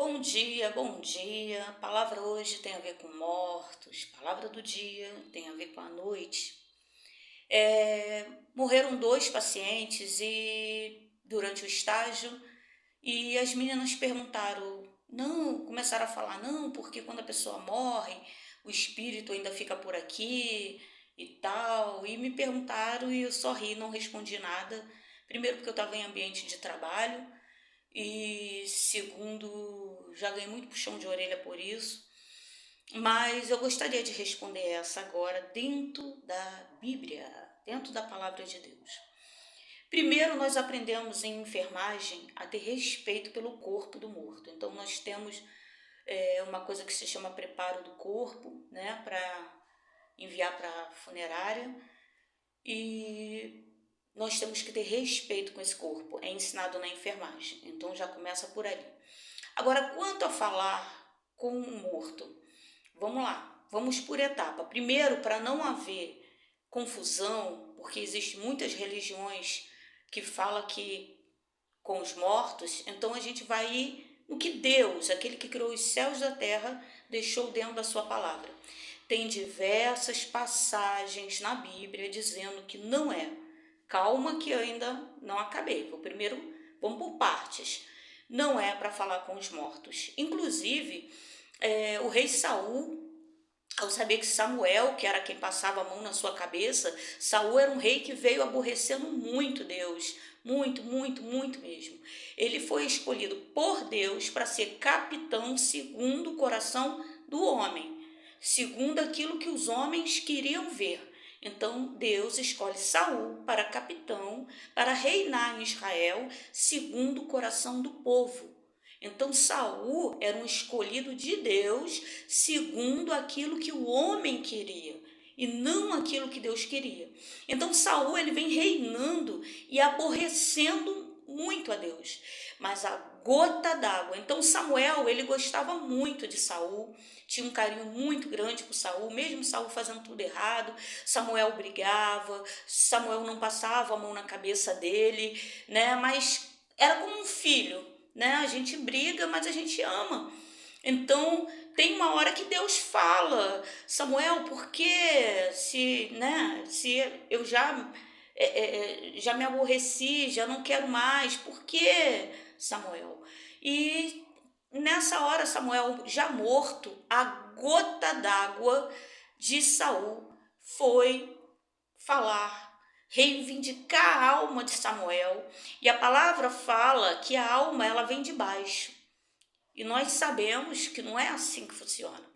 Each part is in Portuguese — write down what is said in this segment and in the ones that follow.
Bom dia, bom dia. A palavra hoje tem a ver com mortos, a palavra do dia tem a ver com a noite. Morreram dois pacientes e durante o estágio e as meninas perguntaram, não, começaram a falar, não, porque quando a pessoa morre, o espírito ainda fica por aqui e tal. E me perguntaram e eu só ri, não respondi nada. Primeiro porque eu estava em ambiente de trabalho e segundo, já ganhei muito puxão de orelha por isso, mas eu gostaria de responder essa agora dentro da Bíblia, dentro da palavra de Deus. Primeiro, nós aprendemos em enfermagem a ter respeito pelo corpo do morto. Então, nós temos uma coisa que se chama preparo do corpo, né, para enviar para a funerária, e nós temos que ter respeito com esse corpo. É ensinado na enfermagem, então já começa por ali. Agora, quanto a falar com o morto, vamos lá, vamos por etapa. Primeiro, para não haver confusão, porque existem muitas religiões que falam que com os mortos, então a gente vai ir no que Deus, aquele que criou os céus e a terra, deixou dentro da sua palavra. Tem diversas passagens na Bíblia dizendo que não é. Calma que eu ainda não acabei. Primeiro, vamos por partes. Não é para falar com os mortos. Inclusive, o rei Saul, ao saber que Samuel, que era quem passava a mão na sua cabeça, Saul era um rei que veio aborrecendo muito Deus, muito, muito, muito mesmo. Ele foi escolhido por Deus para ser capitão segundo o coração do homem, segundo aquilo que os homens queriam ver. Então Deus escolhe Saul para capitão, para reinar em Israel, segundo o coração do povo. Então Saul era um escolhido de Deus, segundo aquilo que o homem queria e não aquilo que Deus queria. Então Saul ele vem reinando e aborrecendo muito a Deus, mas a gota d'água. Então Samuel ele gostava muito de Saul, tinha um carinho muito grande por Saul, mesmo Saul fazendo tudo errado. Samuel brigava, Samuel não passava a mão na cabeça dele, né? Mas era como um filho, né? A gente briga, mas a gente ama. Então tem uma hora que Deus fala, Samuel, porque se eu já me aborreci, já não quero mais, por que, Samuel? E nessa hora, Samuel já morto, a gota d'água de Saul foi falar, reivindicar a alma de Samuel. E a palavra fala que a alma ela vem de baixo. E nós sabemos que não é assim que funciona,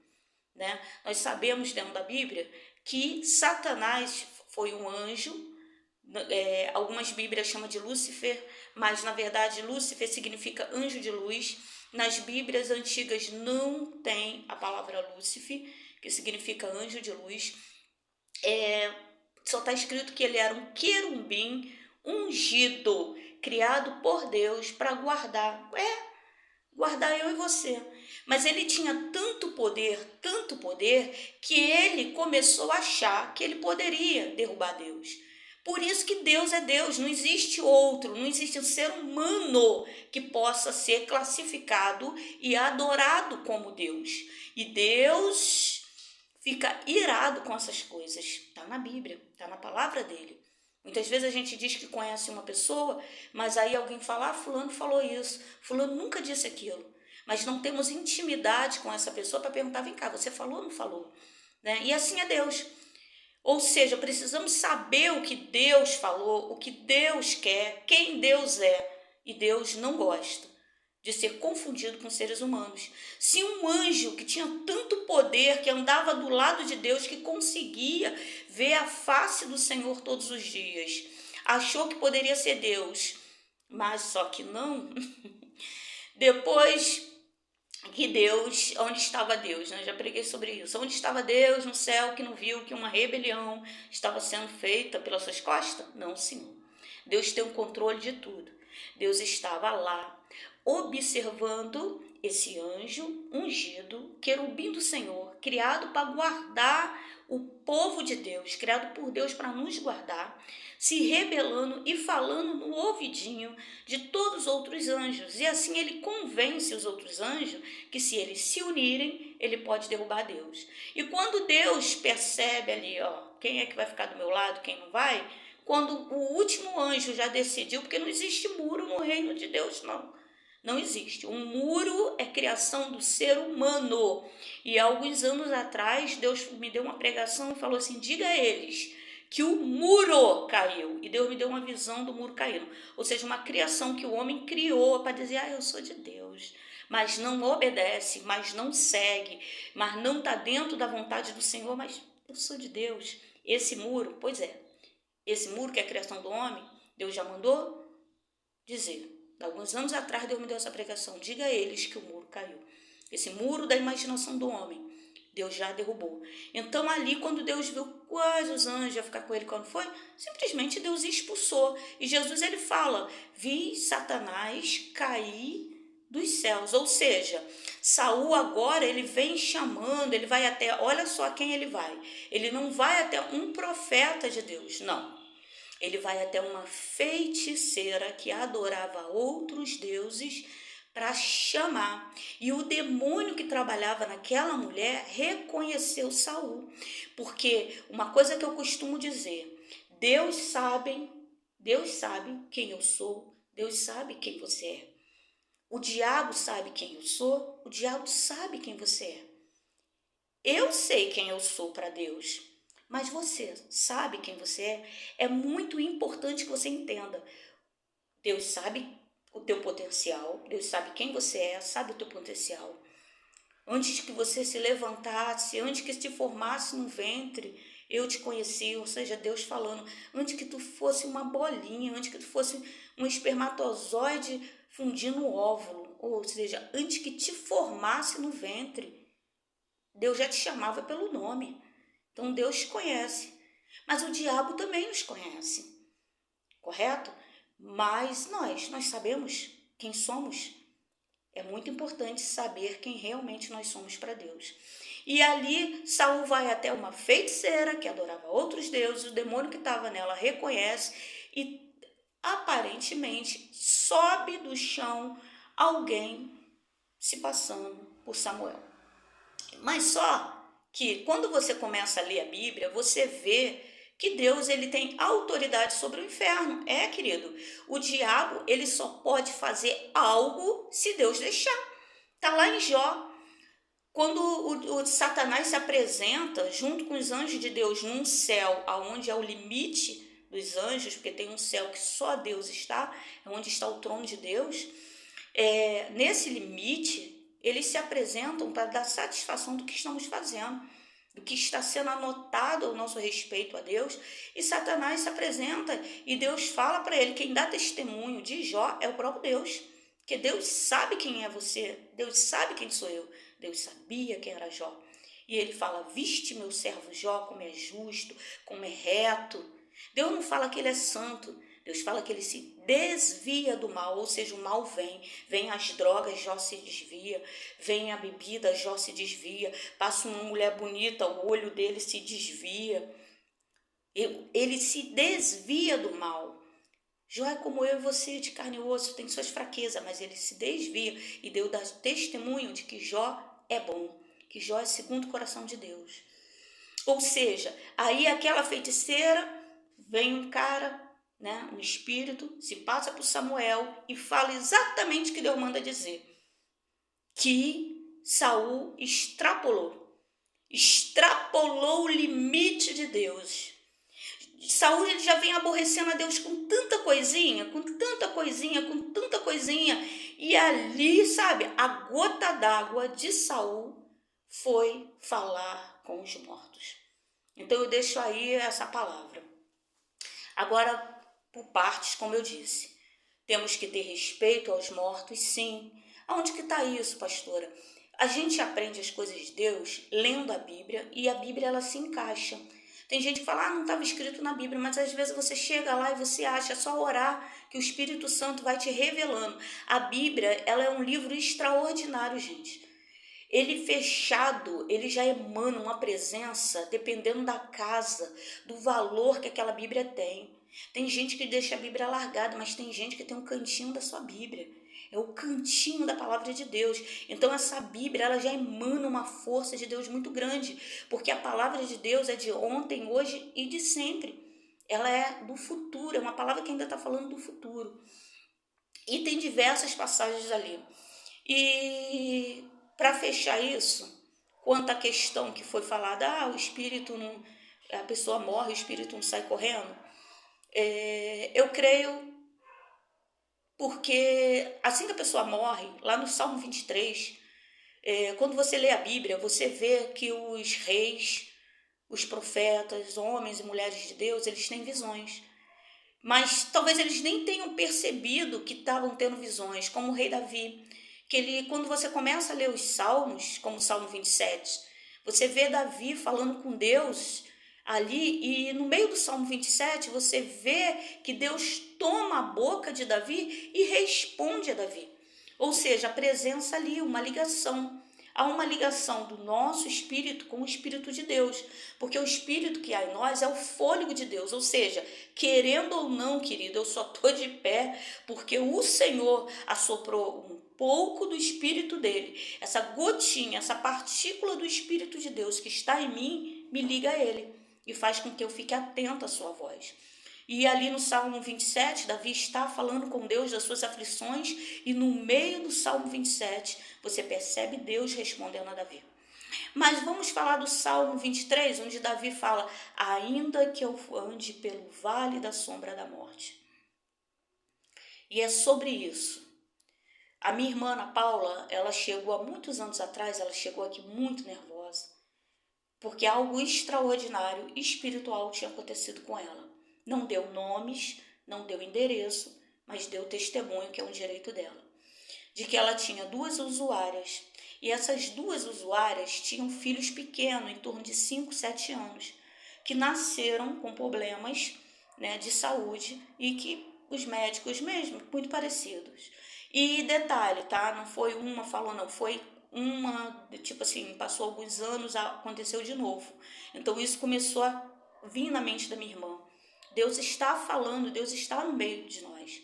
né? Nós sabemos dentro da Bíblia que Satanás foi um anjo. Algumas Bíblias chamam de Lúcifer, mas na verdade Lúcifer significa anjo de luz. Nas Bíblias antigas não tem a palavra Lúcifer, que significa anjo de luz. Só está escrito que ele era um querubim ungido, criado por Deus para guardar eu e você. Mas ele tinha tanto poder, que ele começou a achar que ele poderia derrubar Deus. Por isso que Deus é Deus, não existe outro, não existe um ser humano que possa ser classificado e adorado como Deus. E Deus fica irado com essas coisas. Está na Bíblia, está na palavra dele. Muitas vezes a gente diz que conhece uma pessoa, mas aí alguém fala, fulano falou isso, fulano nunca disse aquilo. Mas não temos intimidade com essa pessoa para perguntar, vem cá, você falou ou não falou? Né? E assim é Deus. Ou seja, precisamos saber o que Deus falou, o que Deus quer, quem Deus é. E Deus não gosta de ser confundido com seres humanos. Se um anjo que tinha tanto poder, que andava do lado de Deus, que conseguia ver a face do Senhor todos os dias, achou que poderia ser Deus, mas só que não. Depois que Deus, onde estava Deus, né? Já preguei sobre isso. Onde estava Deus no céu que não viu que uma rebelião estava sendo feita pelas suas costas? Não, Senhor. Deus tem o controle de tudo. Deus estava lá, observando esse anjo ungido, querubim do Senhor, criado para guardar o povo de Deus, criado por Deus para nos guardar, se rebelando e falando no ouvidinho de todos os outros anjos. E assim ele convence os outros anjos que se eles se unirem, ele pode derrubar Deus. E quando Deus percebe ali, quem é que vai ficar do meu lado, quem não vai, quando o último anjo já decidiu, porque não existe muro no reino de Deus, não. Não existe. Um muro é criação do ser humano. E há alguns anos atrás, Deus me deu uma pregação e falou assim, diga a eles que o muro caiu. E Deus me deu uma visão do muro caindo. Ou seja, uma criação que o homem criou para dizer, eu sou de Deus. Mas não obedece, mas não segue, mas não está dentro da vontade do Senhor, mas eu sou de Deus. Esse muro, pois é, esse muro que é a criação do homem, Deus já mandou dizer. Alguns anos atrás Deus me deu essa pregação, diga a eles que o muro caiu. Esse muro da imaginação do homem, Deus já derrubou. Então ali quando Deus viu quais os anjos iam ficar com ele quando foi, simplesmente Deus expulsou. E Jesus ele fala, vi Satanás cair dos céus. Ou seja, Saul agora ele vem chamando, ele vai até, olha só quem ele vai. Ele não vai até um profeta de Deus, não. Ele vai até uma feiticeira que adorava outros deuses para chamar. E o demônio que trabalhava naquela mulher reconheceu Saul. Porque uma coisa que eu costumo dizer, Deus sabe quem eu sou, Deus sabe quem você é. O diabo sabe quem eu sou, o diabo sabe quem você é. Eu sei quem eu sou para Deus. Mas você sabe quem você é? É muito importante que você entenda. Deus sabe o teu potencial, Deus sabe quem você é, sabe o teu potencial. Antes que você se levantasse, antes que se formasse no ventre, eu te conheci, ou seja, Deus falando, antes que tu fosse uma bolinha, antes que tu fosse um espermatozoide fundindo o óvulo, ou seja, antes que te formasse no ventre, Deus já te chamava pelo nome. Então Deus te conhece, mas o diabo também nos conhece, correto? Mas nós sabemos quem somos. É muito importante saber quem realmente nós somos para Deus. E ali Saul vai até uma feiticeira que adorava outros deuses, o demônio que estava nela reconhece e aparentemente sobe do chão alguém se passando por Samuel. Mas só que quando você começa a ler a Bíblia, você vê que Deus ele tem autoridade sobre o inferno. Querido, o diabo ele só pode fazer algo se Deus deixar. Está lá em Jó. Quando o Satanás se apresenta junto com os anjos de Deus num céu onde é o limite dos anjos, porque tem um céu que só Deus está, é onde está o trono de Deus, nesse limite eles se apresentam para dar satisfação do que estamos fazendo, do que está sendo anotado ao nosso respeito a Deus, e Satanás se apresenta e Deus fala para ele, quem dá testemunho de Jó é o próprio Deus, porque Deus sabe quem é você, Deus sabe quem sou eu, Deus sabia quem era Jó, e ele fala, viste meu servo Jó como é justo, como é reto. Deus não fala que ele é santo, Deus fala que ele se desvia do mal, ou seja, o mal vem as drogas, Jó se desvia, vem a bebida, Jó se desvia, passa uma mulher bonita, o olho dele se desvia, ele se desvia do mal. Jó é como eu e você, de carne e osso, tem suas fraquezas, mas ele se desvia e Deus dá testemunho de que Jó é bom, que Jó é segundo o coração de Deus. Ou seja, aí aquela feiticeira, vem um cara, um espírito, se passa por Samuel e fala exatamente o que Deus manda dizer. Que Saul extrapolou o limite de Deus. Saul ele já vem aborrecendo a Deus com tanta coisinha, e ali, sabe, a gota d'água de Saul foi falar com os mortos. Então eu deixo aí essa palavra. Agora, por partes, como eu disse, temos que ter respeito aos mortos, sim. Aonde que está isso, pastora? A gente aprende as coisas de Deus lendo a Bíblia e a Bíblia ela se encaixa. Tem gente que fala, não estava escrito na Bíblia, mas às vezes você chega lá e você acha, é só orar que o Espírito Santo vai te revelando. A Bíblia, ela é um livro extraordinário, gente. Ele fechado, ele já emana uma presença, dependendo da casa, do valor que aquela Bíblia tem. Tem gente que deixa a Bíblia largada, mas tem gente que tem um cantinho da sua Bíblia. É o cantinho da palavra de Deus. Então essa Bíblia, ela já emana uma força de Deus muito grande, porque a palavra de Deus é de ontem, hoje e de sempre. Ela é do futuro, é uma palavra que ainda está falando do futuro. E tem diversas passagens ali. E para fechar isso, quanto à questão que foi falada, o espírito não, a pessoa morre, o espírito não sai correndo, eu creio porque assim que a pessoa morre, lá no Salmo 23, quando você lê a Bíblia, você vê que os reis, os profetas, homens e mulheres de Deus, eles têm visões. Mas talvez eles nem tenham percebido que estavam tendo visões, como o rei Davi, que ele, quando você começa a ler os salmos, como o Salmo 27, você vê Davi falando com Deus ali, e no meio do Salmo 27 você vê que Deus toma a boca de Davi e responde a Davi. Ou seja, a presença ali, uma ligação. Há uma ligação do nosso espírito com o Espírito de Deus, porque o Espírito que há em nós é o fôlego de Deus, ou seja, querendo ou não, querido, eu só estou de pé porque o Senhor assoprou um pouco do Espírito dele, essa gotinha, essa partícula do Espírito de Deus que está em mim, me liga a ele e faz com que eu fique atento à sua voz. E ali no Salmo 27, Davi está falando com Deus das suas aflições, e no meio do Salmo 27, você percebe Deus respondendo a Davi. Mas vamos falar do Salmo 23, onde Davi fala, ainda que eu ande pelo vale da sombra da morte. E é sobre isso. A minha irmã Ana Paula, ela chegou há muitos anos atrás, ela chegou aqui muito nervosa, porque algo extraordinário espiritual tinha acontecido com ela. Não deu nomes, não deu endereço, mas deu testemunho, que é um direito dela, de que ela tinha 2 usuárias, e essas 2 usuárias tinham filhos pequenos, em torno de 5, 7 anos, que nasceram com problemas, né, de saúde, e que os médicos mesmo, muito parecidos. E detalhe, tá? Não foi uma falou, não, foi uma, tipo assim, passou alguns anos, aconteceu de novo. Então isso começou a vir na mente da minha irmã. Deus está falando, Deus está no meio de nós.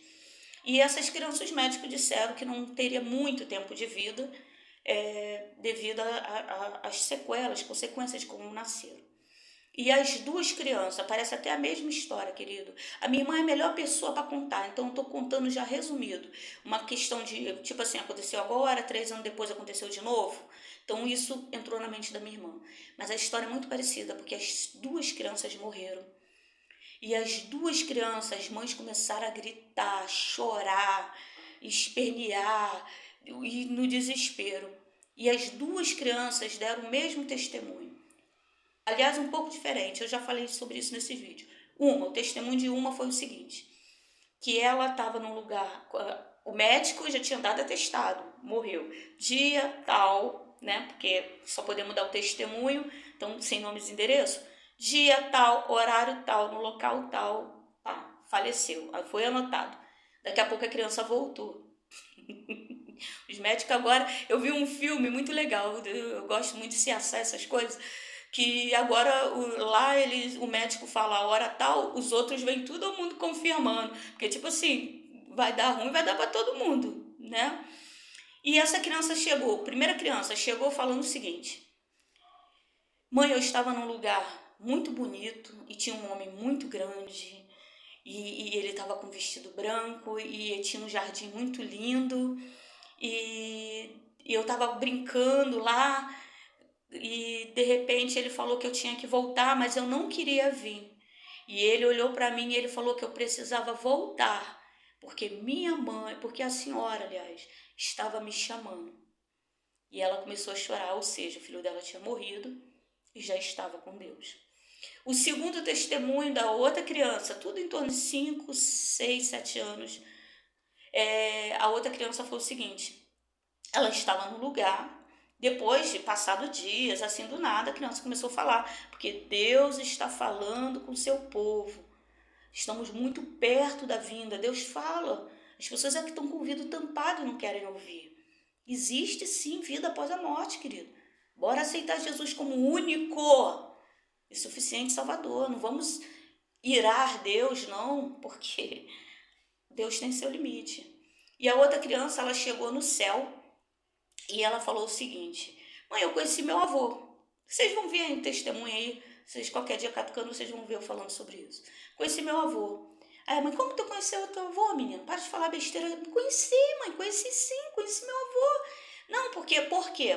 E essas crianças, os médicos disseram que não teria muito tempo de vida, devido às sequelas, consequências de como nasceram. E as 2 crianças, parece até a mesma história, querido. A minha irmã é a melhor pessoa para contar, então eu estou contando já resumido. Uma questão de, tipo assim, aconteceu agora, 3 anos depois aconteceu de novo. Então isso entrou na mente da minha irmã. Mas a história é muito parecida, porque as 2 crianças morreram. E as 2 crianças, as mães começaram a gritar, chorar, espernear, e no desespero. E as 2 crianças deram o mesmo testemunho. Aliás, um pouco diferente, eu já falei sobre isso nesse vídeo. O testemunho de uma foi o seguinte, que ela estava num lugar, o médico já tinha dado atestado, morreu, dia tal, né, porque só podemos dar o testemunho, então sem nomes e endereço, dia tal, horário tal, no local tal, faleceu, aí foi anotado. Daqui a pouco a criança voltou. Os médicos agora, eu vi um filme muito legal, eu gosto muito de se assar essas coisas, que agora lá o médico fala a hora tal, os outros vêm todo mundo confirmando, porque tipo assim, vai dar ruim, vai dar para todo mundo, né? E essa criança chegou, primeira criança chegou falando o seguinte, mãe, eu estava num lugar muito bonito e tinha um homem muito grande e ele estava com vestido branco e tinha um jardim muito lindo e eu estava brincando lá. E de repente ele falou que eu tinha que voltar, mas eu não queria vir. E ele olhou para mim e ele falou que eu precisava voltar, porque minha mãe, porque a senhora, aliás, estava me chamando. E ela começou a chorar, ou seja, o filho dela tinha morrido e já estava com Deus. O segundo testemunho da outra criança, tudo em torno de 5, 6, 7 anos, a outra criança falou o seguinte, ela estava no lugar Depois de passado dias, assim do nada, a criança começou a falar, porque Deus está falando com o seu povo. Estamos muito perto da vinda. Deus fala. As pessoas é que estão com o ouvido tampado e não querem ouvir. Existe sim vida após a morte, querido. Bora aceitar Jesus como único e suficiente Salvador. Não vamos irar Deus, não, porque Deus tem seu limite. E a outra criança, ela chegou no céu e ela falou o seguinte: mãe, eu conheci meu avô. Vocês vão ver em testemunha aí, vocês qualquer dia catucando, vocês vão ver eu falando sobre isso. Conheci meu avô. Aí, mãe, como tu conheceu o teu avô, menina? Para de falar besteira. Conheci, mãe, conheci sim, conheci meu avô. Não, por quê?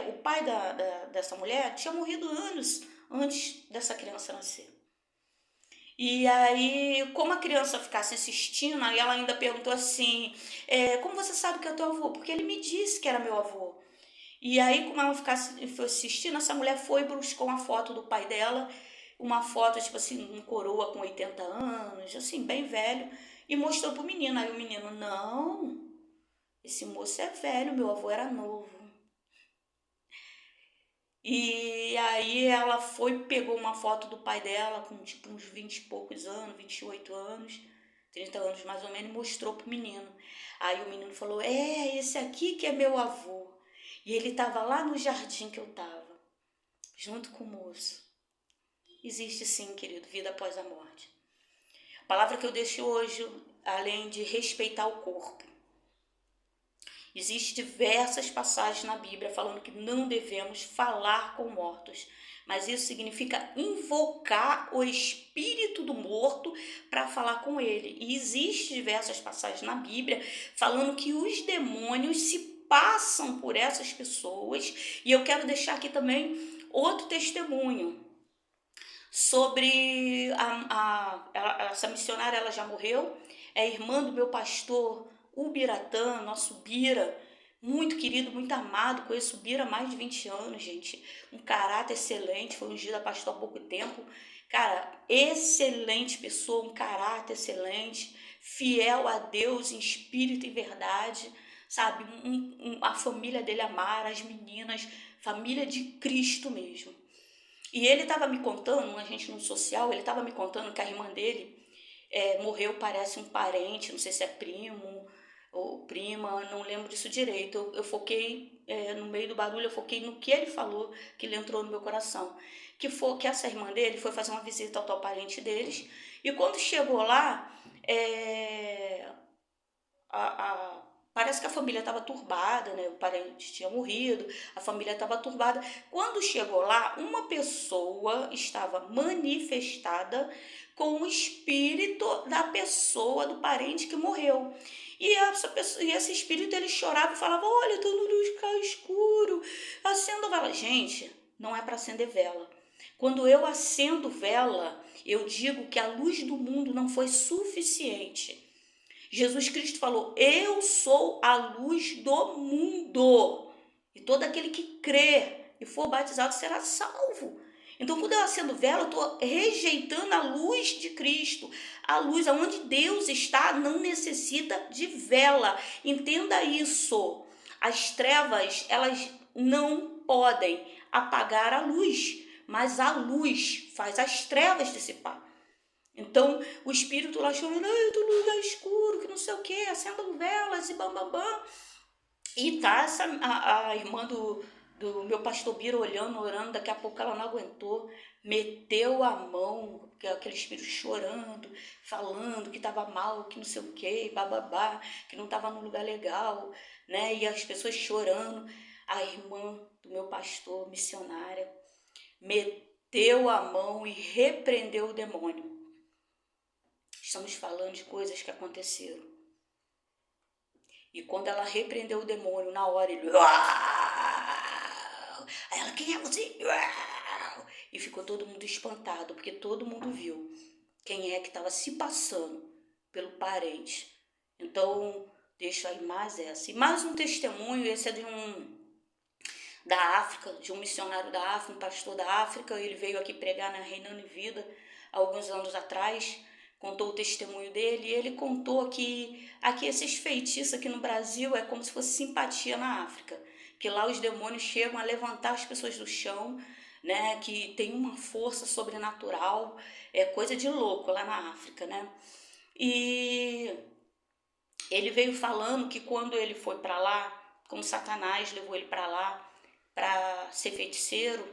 O pai dessa mulher tinha morrido anos antes dessa criança nascer. E aí, como a criança ficasse insistindo, aí ela ainda perguntou assim, como você sabe que é teu avô? Porque ele me disse que era meu avô. E aí, como ela foi assistindo, essa mulher foi e buscou uma foto do pai dela, uma foto, tipo assim, um coroa com 80 anos, assim, bem velho, e mostrou pro menino. Aí o menino, não, esse moço é velho, meu avô era novo. E aí ela foi, pegou uma foto do pai dela com tipo uns 20 e poucos anos, 28 anos, 30 anos mais ou menos, e mostrou pro menino. Aí o menino falou, esse aqui que é meu avô. E ele estava lá no jardim que eu estava, junto com o moço. Existe sim, querido, vida após a morte. A palavra que eu deixo hoje, além de respeitar o corpo, existem diversas passagens na Bíblia falando que não devemos falar com mortos, mas isso significa invocar o espírito do morto para falar com ele. E existem diversas passagens na Bíblia falando que os demônios se passam por essas pessoas. E eu quero deixar aqui também outro testemunho sobre essa missionária. Ela já morreu, é irmã do meu pastor Ubiratã, nosso Bira, muito querido, muito amado. Conheço o Bira há mais de 20 anos, gente. Um caráter excelente, foi ungido a pastor há pouco tempo. Cara, excelente pessoa, um caráter excelente, fiel a Deus em espírito e verdade, sabe? A família dele amara, as meninas, família de Cristo mesmo. E ele estava me contando, a gente no social, ele estava me contando que a irmã dele morreu, parece um parente, não sei se é primo ou prima, não lembro disso direito. Eu foquei, no meio do barulho, eu foquei no que ele falou, que ele entrou no meu coração. Que essa irmã dele foi fazer uma visita ao tal parente deles, e quando chegou lá, parece que a família estava turbada, né? O parente tinha morrido, a família estava turbada. Quando chegou lá, uma pessoa estava manifestada com o espírito da pessoa, do parente que morreu. E esse espírito, ele chorava e falava, olha, tô no lugar escuro, acenda vela. Gente, não é para acender vela. Quando eu acendo vela, eu digo que a luz do mundo não foi suficiente. Jesus Cristo falou, eu sou a luz do mundo. E todo aquele que crer e for batizado será salvo. Então, quando eu acendo vela, eu estou rejeitando a luz de Cristo. A luz aonde Deus está não necessita de vela. Entenda isso. As trevas, elas não podem apagar a luz, mas a luz faz as trevas dissipar. Então, o espírito lá chorando, eu tô no lugar escuro, que não sei o que, acendam velas e bambambam. E tá a irmã do meu pastor Bira olhando, orando, daqui a pouco ela não aguentou, meteu a mão, aquele espírito chorando, falando que estava mal, que não sei o que, bababá, que não estava num lugar legal, né? E as pessoas chorando. A irmã do meu pastor, missionária, meteu a mão e repreendeu o demônio. Estamos falando de coisas que aconteceram. E quando ela repreendeu o demônio, na hora ele... Aí ela, quem é você? E ficou todo mundo espantado, porque todo mundo viu quem é que estava se passando pelo parente. Então, deixo aí mais essa. E mais um testemunho, esse é da África, de um missionário da África, um pastor da África. Ele veio aqui pregar na Reinando em Vida, há alguns anos atrás. Contou o testemunho dele, e ele contou que aqui esses feitiços aqui no Brasil é como se fosse simpatia na África. que lá os demônios chegam a levantar as pessoas do chão, né? Que tem uma força sobrenatural, é coisa de louco lá na África, né? E ele veio falando que quando ele foi para lá, como Satanás levou ele para lá para ser feiticeiro,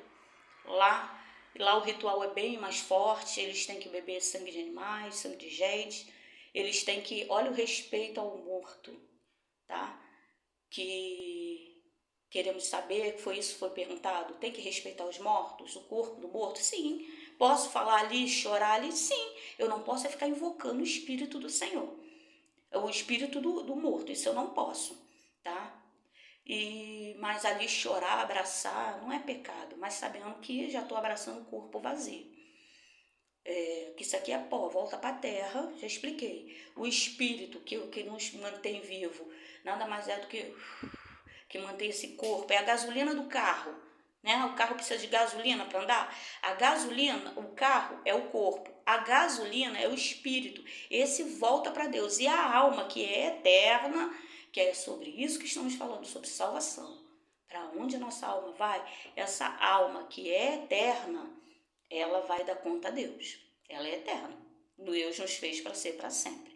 lá o ritual é bem mais forte, eles têm que beber sangue de animais, sangue de gente, eles têm que, olha o respeito ao morto, tá? Que queremos saber, que foi isso que foi perguntado, tem que respeitar os mortos, o corpo do morto? Sim. Posso falar ali, chorar ali? Sim. Eu não posso é ficar invocando o Espírito do Senhor, o Espírito do morto, isso eu não posso, tá? Mas ali chorar, abraçar, não é pecado, mas sabendo que já estou abraçando o corpo vazio. Que isso aqui é pó, volta para a terra, já expliquei. O espírito que nos mantém vivo, nada mais é do que mantém esse corpo, é a gasolina do carro, né? O carro precisa de gasolina para andar. A gasolina, o carro é o corpo, a gasolina é o espírito. Esse volta para Deus. E a alma, que é eterna, que é sobre isso que estamos falando, sobre salvação. Para onde a nossa alma vai? Essa alma que é eterna, ela vai dar conta a Deus. Ela é eterna. Deus nos fez para ser para sempre.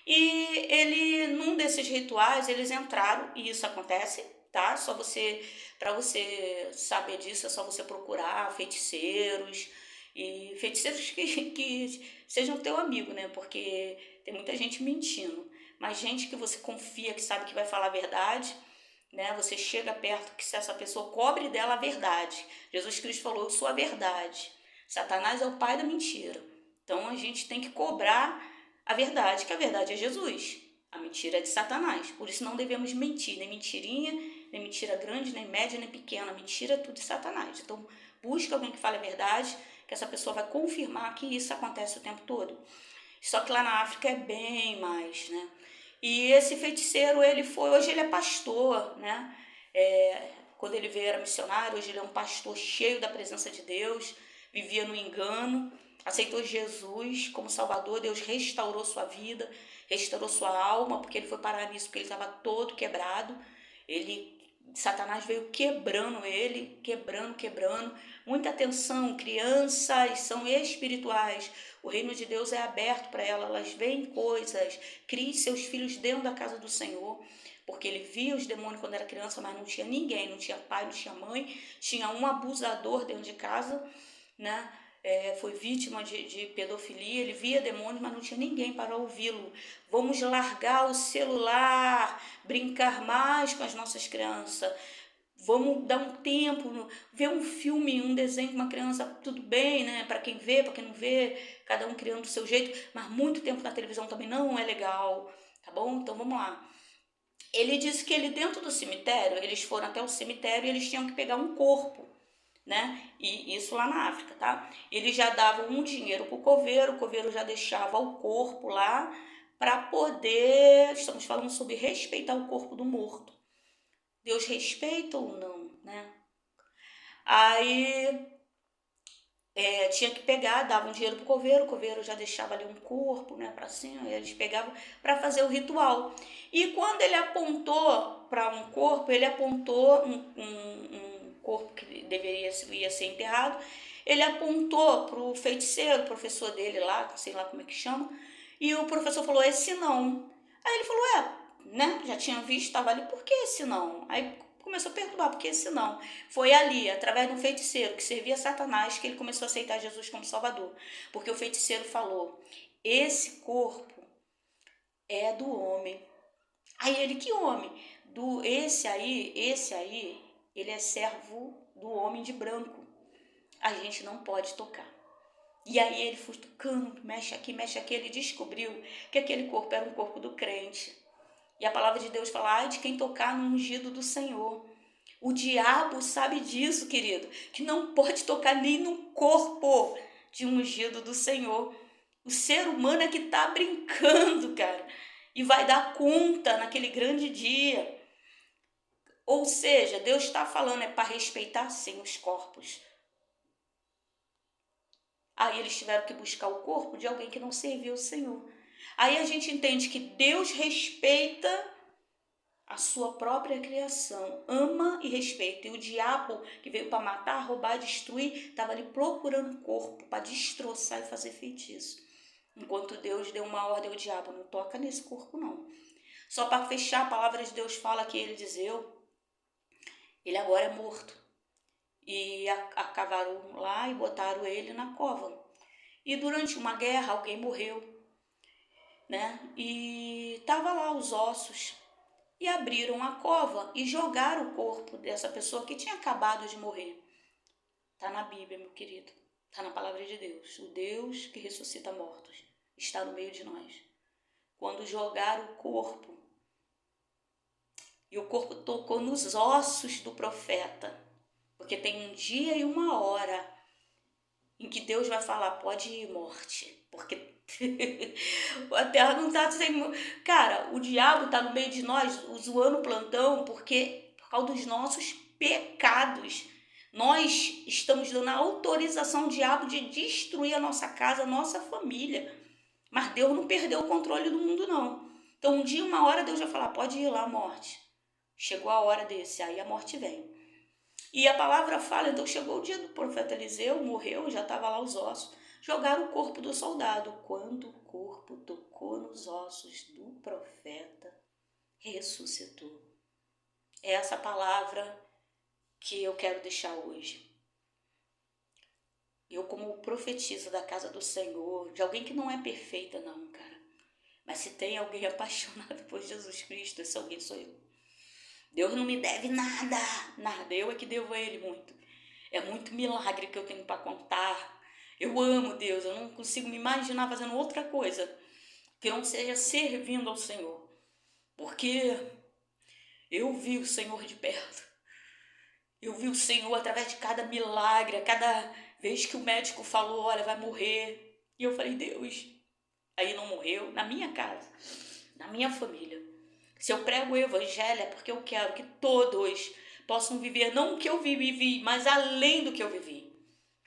E ele, num desses rituais, eles entraram, e isso acontece, tá? Só você, para você saber disso, é só você procurar feiticeiros, e feiticeiros que sejam teu amigo, né? Porque tem muita gente mentindo, mas gente que você confia, que sabe que vai falar a verdade, né? Você chega perto que se essa pessoa cobre dela a verdade. Jesus Cristo falou, eu sou a verdade. Satanás é o pai da mentira. Então a gente tem que cobrar a verdade, que a verdade é Jesus. A mentira é de Satanás. Por isso não devemos mentir, nem mentirinha, nem mentira grande, nem média, nem pequena. Mentira é tudo de Satanás. Então busca alguém que fale a verdade, que essa pessoa vai confirmar que isso acontece o tempo todo. Só que lá na África é bem mais, né? E esse feiticeiro, hoje ele é pastor, né? Quando ele veio era missionário, hoje ele é um pastor cheio da presença de Deus, vivia no engano, aceitou Jesus como Salvador, Deus restaurou sua vida, restaurou sua alma, porque ele foi parar nisso, porque ele estava todo quebrado. Satanás veio quebrando ele, quebrando. Muita atenção, crianças são espirituais. O reino de Deus é aberto para elas, elas veem coisas. Crie seus filhos dentro da casa do Senhor, porque ele via os demônios quando era criança, mas não tinha ninguém, não tinha pai, não tinha mãe, tinha um abusador dentro de casa, né? Foi vítima de pedofilia, ele via demônios, mas não tinha ninguém para ouvi-lo. Vamos largar o celular, brincar mais com as nossas crianças, vamos dar um tempo, ver um filme, um desenho com uma criança, tudo bem, né? Para quem vê, para quem não vê, cada um criando do seu jeito, mas muito tempo na televisão também não é legal, tá bom? Então vamos lá. Ele disse que ele dentro do cemitério, eles foram até o cemitério e eles tinham que pegar um corpo, né? E isso lá na África, tá? Eles já davam um dinheiro pro coveiro, o coveiro já deixava o corpo lá para poder, estamos falando sobre respeitar o corpo do morto. Deus respeita ou não, né? Aí tinha que pegar, dava um dinheiro pro coveiro, o coveiro já deixava ali um corpo, né, para cima, e eles pegavam para fazer o ritual. E quando ele apontou para um corpo, ele apontou um corpo que ia ser enterrado, ele apontou pro feiticeiro, o professor dele lá, sei lá como é que chama, e o professor falou, esse não. Aí ele falou, né, já tinha visto, estava ali, por que esse não? Aí começou a perturbar, porque esse não. Foi ali, através de um feiticeiro que servia a Satanás, que ele começou a aceitar Jesus como Salvador. Porque o feiticeiro falou, esse corpo é do homem. Aí ele, que homem? Esse aí, ele é servo do homem de branco. A gente não pode tocar. E aí ele foi tocando, mexe aqui, ele descobriu que aquele corpo era um corpo do crente. E a palavra de Deus fala, ai de quem tocar no ungido do Senhor. O diabo sabe disso, querido, que não pode tocar nem no corpo de um ungido do Senhor. O ser humano é que tá brincando, cara, e vai dar conta naquele grande dia. Ou seja, Deus está falando, é para respeitar sim os corpos. Aí eles tiveram que buscar o corpo de alguém que não serviu o Senhor. Aí a gente entende que Deus respeita a sua própria criação, ama e respeita. E o diabo, que veio para matar, roubar, destruir, estava ali procurando um corpo para destroçar e fazer feitiço. Enquanto Deus deu uma ordem ao diabo, não toca nesse corpo não. Só para fechar, a palavra de Deus fala que ele dizeu, ele agora é morto. E cavaram lá e botaram ele na cova. E durante uma guerra alguém morreu, né? E estava lá os ossos. E abriram a cova e jogaram o corpo dessa pessoa que tinha acabado de morrer. Está na Bíblia, meu querido. Está na palavra de Deus. O Deus que ressuscita mortos está no meio de nós. Quando jogaram o corpo, e o corpo tocou nos ossos do profeta, porque tem um dia e uma hora em que Deus vai falar, pode ir, morte, porque a terra não está sem... Cara, o diabo está no meio de nós, zoando o plantão, porque por causa dos nossos pecados, nós estamos dando a autorização ao diabo de destruir a nossa casa, a nossa família. Mas Deus não perdeu o controle do mundo, não. Então, um dia, uma hora, Deus vai falar, pode ir lá, morte. Chegou a hora desse, aí a morte vem. E a palavra fala, então chegou o dia do profeta Eliseu, morreu, já estava lá os ossos. Jogaram o corpo do soldado. Quando o corpo tocou nos ossos do profeta, ressuscitou. É essa palavra que eu quero deixar hoje. Eu, como profetisa da casa do Senhor, de alguém que não é perfeita não, cara. Mas se tem alguém apaixonado por Jesus Cristo, esse alguém sou eu. Deus não me deve nada, nada. Eu é que devo a Ele muito. É muito milagre que eu tenho para contar. Eu amo Deus, eu não consigo me imaginar fazendo outra coisa que não seja servindo ao Senhor. Porque eu vi o Senhor de perto. Eu vi o Senhor através de cada milagre, a cada vez que o médico falou, olha, vai morrer. E eu falei, Deus, aí não morreu, na minha casa, na minha família. Se eu prego o evangelho é porque eu quero que todos possam viver, não o que eu vivi, mas além do que eu vivi.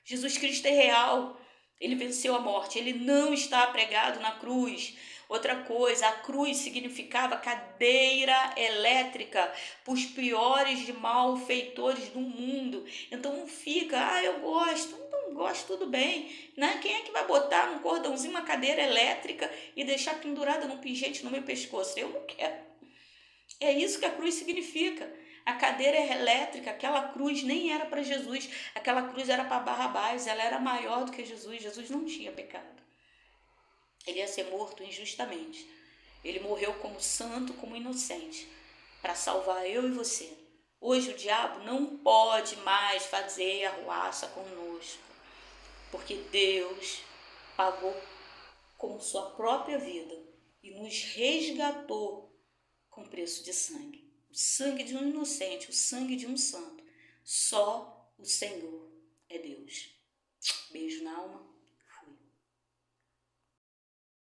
Jesus Cristo é real, ele venceu a morte, ele não está pregado na cruz. Outra coisa, a cruz significava cadeira elétrica para os piores de malfeitores do mundo. Então não fica, eu gosto, não gosto, tudo bem, né? Quem é que vai botar num cordãozinho uma cadeira elétrica e deixar pendurada num pingente no meu pescoço? Eu não quero. É isso que a cruz significa. A cadeira elétrica, aquela cruz nem era para Jesus, aquela cruz era para Barrabás, ela era maior do que Jesus. Jesus não tinha pecado. Ele ia ser morto injustamente. Ele morreu como santo, como inocente, para salvar eu e você. Hoje o diabo não pode mais fazer arruaça conosco, porque Deus pagou com sua própria vida e nos resgatou com preço de sangue. O sangue de um inocente, o sangue de um santo. Só o Senhor é Deus. Beijo na alma.